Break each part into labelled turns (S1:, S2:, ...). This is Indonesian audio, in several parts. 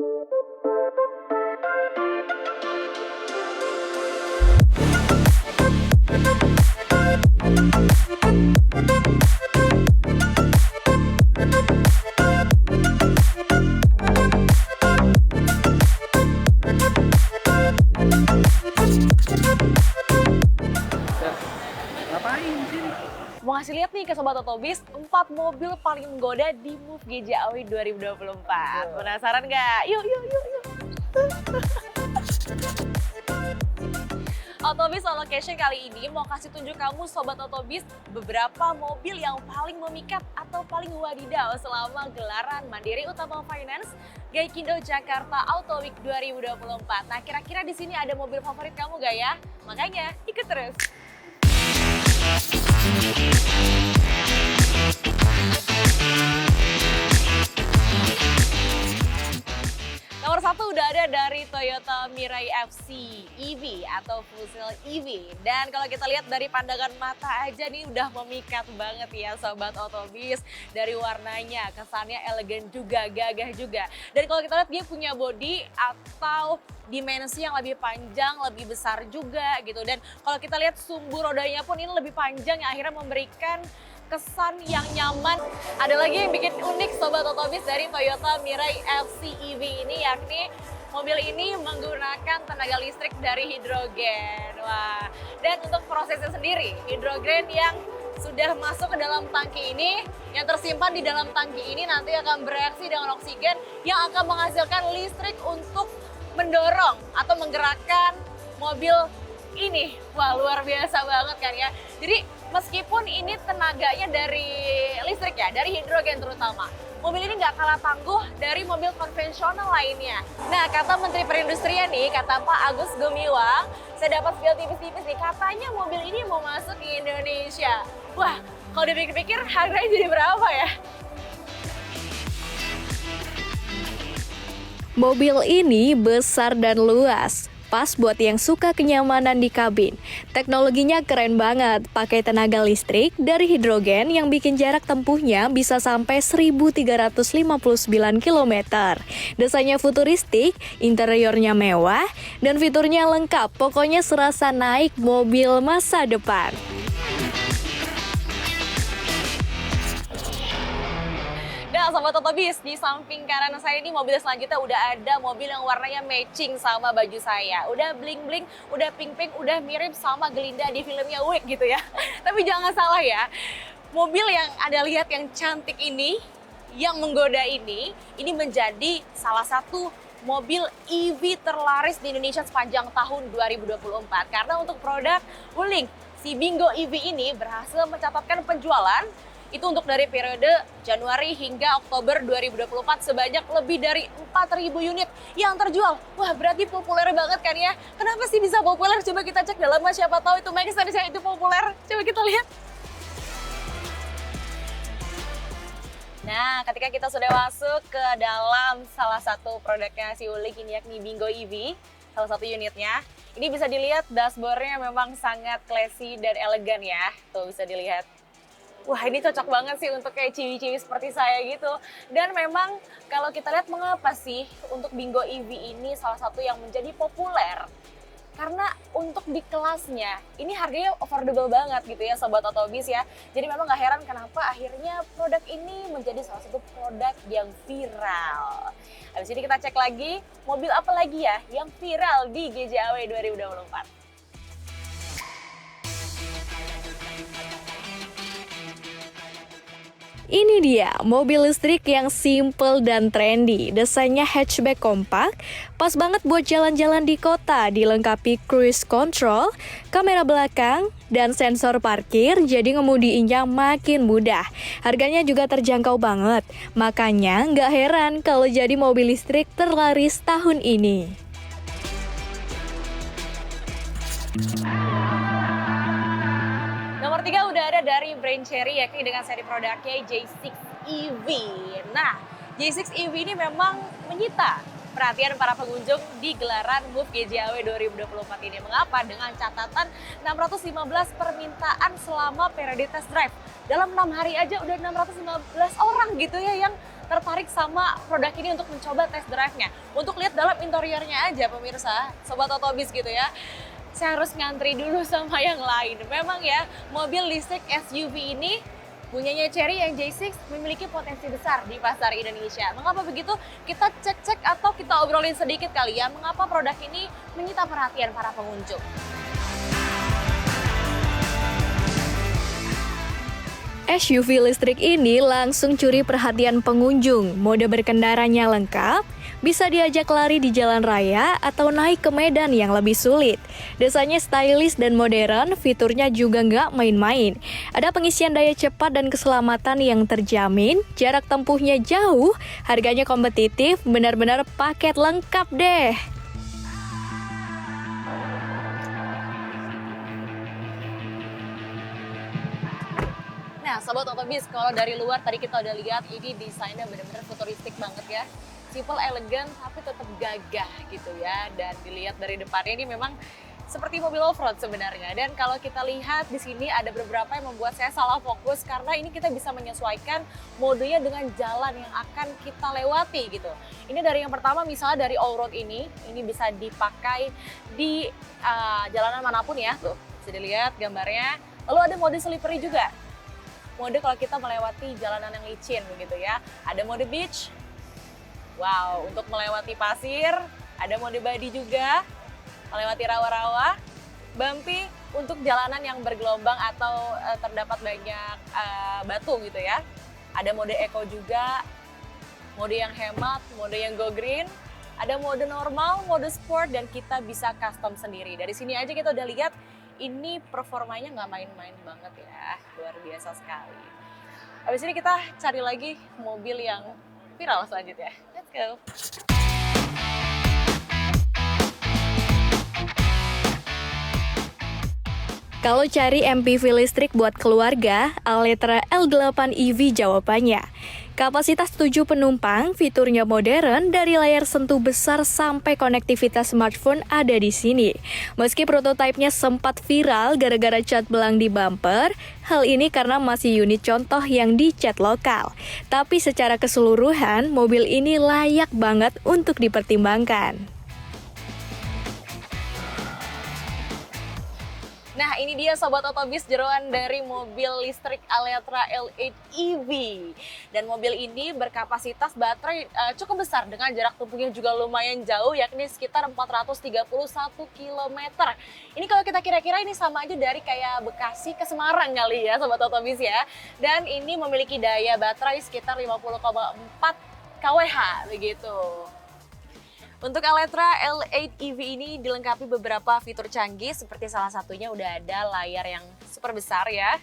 S1: Ngapain di sini?
S2: Mau ngasih lihat nih ke Sobat Otobis, 4 mobil paling menggoda di Move GJAW 2024. Penasaran nggak? Yuk, yuk, yuk, yuk. Otobis on Location kali ini mau kasih tunjuk kamu Sobat Otobis beberapa mobil yang paling memikat atau paling wadidaw selama gelaran Mandiri Utama Finance Gaikindo Jakarta Auto Week 2024. Nah, kira-kira di sini ada mobil favorit kamu gak ya? Makanya ikut terus. Nomor 1 udah ada dari Toyota Mirai FC EV atau full cell EV. Dan kalau kita lihat dari pandangan mata aja nih udah memikat banget ya Sobat Otobis. Dari warnanya, kesannya elegan juga, gagah juga. Dan kalau kita lihat dia punya bodi atau dimensi yang lebih panjang, lebih besar juga gitu. Dan kalau kita lihat sumbu rodanya pun ini lebih panjang yang akhirnya memberikan kesan yang nyaman. Ada lagi yang bikin unik Sobat Otobis dari Toyota Mirai FC EV ini, yakni mobil ini menggunakan tenaga listrik dari hidrogen. Wah, dan untuk prosesnya sendiri, hidrogen yang sudah masuk ke dalam tangki ini, yang tersimpan di dalam tangki ini nanti akan bereaksi dengan oksigen yang akan menghasilkan listrik untuk mendorong atau menggerakkan mobil ini. Wah, luar biasa banget kan ya. Jadi meskipun ini tenaganya dari listrik ya, dari hidrogen terutama, mobil ini nggak kalah tangguh dari mobil konvensional lainnya. Nah, kata Menteri Perindustrian nih, kata Pak Agus Gumiwang, saya dapat spill tipis-tipis nih, katanya mobil ini mau masuk ke Indonesia. Wah, kalau dipikir-pikir harganya jadi berapa ya?
S3: Mobil ini besar dan luas, pas buat yang suka kenyamanan di kabin. Teknologinya keren banget, pakai tenaga listrik dari hidrogen yang bikin jarak tempuhnya bisa sampai 1.359 km. Desainnya futuristik, interiornya mewah, dan fiturnya lengkap. Pokoknya serasa naik mobil masa depan.
S2: Nah, Sobat Otobis, di samping kanan saya ini mobil selanjutnya udah ada mobil yang warnanya matching sama baju saya. Udah bling-bling, udah pink-pink, udah mirip sama Glinda di filmnya Wick gitu ya. Tapi jangan salah ya, mobil yang Anda lihat yang cantik ini, yang menggoda ini menjadi salah satu mobil EV terlaris di Indonesia sepanjang tahun 2024. Karena untuk produk Wuling, si Bingo EV ini berhasil mencatatkan penjualan itu untuk dari periode Januari hingga Oktober 2024 sebanyak lebih dari 4.000 unit yang terjual. Wah, berarti populer banget kan ya? Kenapa sih bisa populer? Coba kita cek dalamnya, siapa tahu itu make sense itu populer. Coba kita lihat. Nah, ketika kita sudah masuk ke dalam salah satu produknya si Wuling ini, yakni Bingo EV, salah satu unitnya, ini bisa dilihat dashboardnya memang sangat classy dan elegan ya. Tuh bisa dilihat. Wah, ini cocok banget sih untuk kayak ciwi-ciwi seperti saya gitu. Dan memang kalau kita lihat mengapa sih untuk Bingo EV ini salah satu yang menjadi populer. Karena untuk di kelasnya, ini harganya affordable banget gitu ya Sobat Otobis ya. Jadi memang gak heran kenapa akhirnya produk ini menjadi salah satu produk yang viral. Habis ini kita cek lagi, mobil apa lagi ya yang viral di GJAW 2024.
S3: Ini dia, mobil listrik yang simple dan trendy. Desainnya hatchback kompak, pas banget buat jalan-jalan di kota, dilengkapi cruise control, kamera belakang, dan sensor parkir, jadi ngemudiinnya makin mudah. Harganya juga terjangkau banget, makanya nggak heran kalau jadi mobil listrik terlaris tahun ini.
S2: Nomor 3 udah ada dari brand Chery, yakni dengan seri produknya J6 EV. Nah, J6 EV ini memang menyita perhatian para pengunjung di gelaran MOVE GJAW 2024 ini. Mengapa? Dengan catatan 615 permintaan selama periode test drive. Dalam 6 hari aja udah 615 orang gitu ya yang tertarik sama produk ini untuk mencoba test drive-nya. Untuk lihat dalam interiornya aja pemirsa, Sobat Otobis gitu ya. Saya harus ngantri dulu sama yang lain. Memang ya, mobil listrik SUV ini punyanya Chery yang J6 memiliki potensi besar di pasar Indonesia. Mengapa begitu? Kita cek-cek atau kita obrolin sedikit kali ya, mengapa produk ini menyita perhatian para pengunjung.
S3: SUV listrik ini langsung curi perhatian pengunjung. Mode berkendaranya lengkap, bisa diajak lari di jalan raya atau naik ke medan yang lebih sulit. Desainnya stylish dan modern, fiturnya juga nggak main-main. Ada pengisian daya cepat dan keselamatan yang terjamin, jarak tempuhnya jauh, harganya kompetitif, benar-benar paket lengkap deh.
S2: Nah, Sobat Otobis, kalau dari luar tadi kita udah lihat ini desainnya benar-benar futuristik banget ya. Simple, elegan, tapi tetap gagah gitu ya. Dan dilihat dari depannya ini memang seperti mobil off-road sebenarnya. Dan kalau kita lihat di sini ada beberapa yang membuat saya salah fokus karena ini kita bisa menyesuaikan modenya dengan jalan yang akan kita lewati gitu. Ini dari yang pertama misalnya dari all-road ini bisa dipakai di jalanan manapun ya. Tuh, bisa dilihat gambarnya. Lalu ada mode slippery juga. Mode kalau kita melewati jalanan yang licin begitu ya. Ada mode beach. Wow, untuk melewati pasir. Ada mode body juga. Melewati rawa-rawa. Bumpy untuk jalanan yang bergelombang atau terdapat banyak batu gitu ya. Ada mode eco juga. Mode yang hemat, mode yang go green. Ada mode normal, mode sport, dan kita bisa custom sendiri. Dari sini aja kita udah lihat ini performanya nggak main-main banget ya, luar biasa sekali. Habis ini kita cari lagi mobil yang viral selanjutnya. Let's go!
S3: Kalau cari MPV listrik buat keluarga, Aletra L8 EV jawabannya. Kapasitas 7 penumpang, fiturnya modern, dari layar sentuh besar sampai konektivitas smartphone ada di sini. Meski prototipenya sempat viral gara-gara cat belang di bumper, hal ini karena masih unit contoh yang dicat lokal. Tapi secara keseluruhan, mobil ini layak banget untuk dipertimbangkan.
S2: Nah, ini dia Sobat Otobis jeroan dari mobil listrik Aletra L8 EV. Dan mobil ini berkapasitas baterai cukup besar dengan jarak tempuhnya juga lumayan jauh, yakni sekitar 431 km. Ini kalau kita kira-kira ini sama aja dari kayak Bekasi ke Semarang kali ya Sobat Otobis ya. Dan ini memiliki daya baterai sekitar 50,4 kWh begitu. Untuk Aletra L8 EV ini dilengkapi beberapa fitur canggih seperti salah satunya udah ada layar yang super besar ya.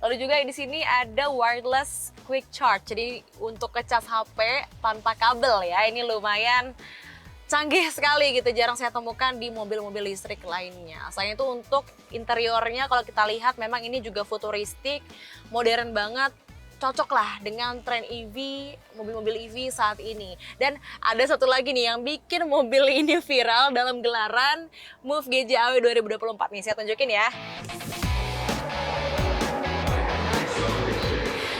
S2: Lalu juga di sini ada wireless quick charge. Jadi untuk ngecas HP tanpa kabel ya. Ini lumayan canggih sekali gitu, jarang saya temukan di mobil-mobil listrik lainnya. Selain itu untuk interiornya kalau kita lihat memang ini juga futuristik, modern banget. Cocok lah dengan tren EV, mobil-mobil EV saat ini. Dan ada satu lagi nih yang bikin mobil ini viral dalam gelaran MOVE GJAW 2024 nih, saya tunjukin ya.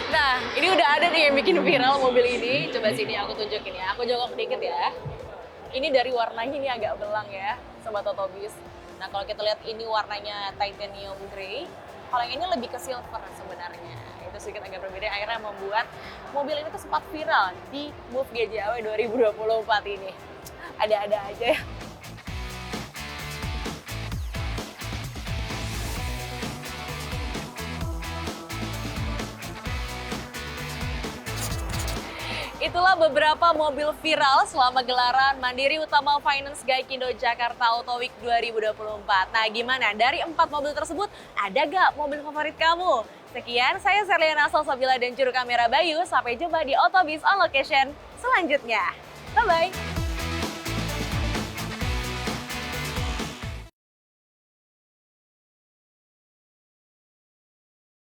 S2: Nah, ini udah ada nih yang bikin viral mobil ini. Coba sini aku tunjukin ya, aku jongkok dikit ya. Ini dari warnanya ini agak belang ya, Sobat Otobis. Nah, kalau kita lihat ini warnanya titanium grey. Kalau yang ini lebih ke silver sebenarnya. Itu sedikit agak berbeda, akhirnya membuat mobil ini tuh sempat viral di MOVE GJAW 2024 ini. Ada-ada aja ya. Itulah beberapa mobil viral selama gelaran Mandiri Utama Finance Gaikindo Jakarta Auto Week 2024. Nah gimana, dari 4 mobil tersebut ada gak mobil favorit kamu? Sekian, saya Serliana Salsabila dan juru kamera Bayu. Sampai jumpa di Otobis on Location selanjutnya. Bye-bye!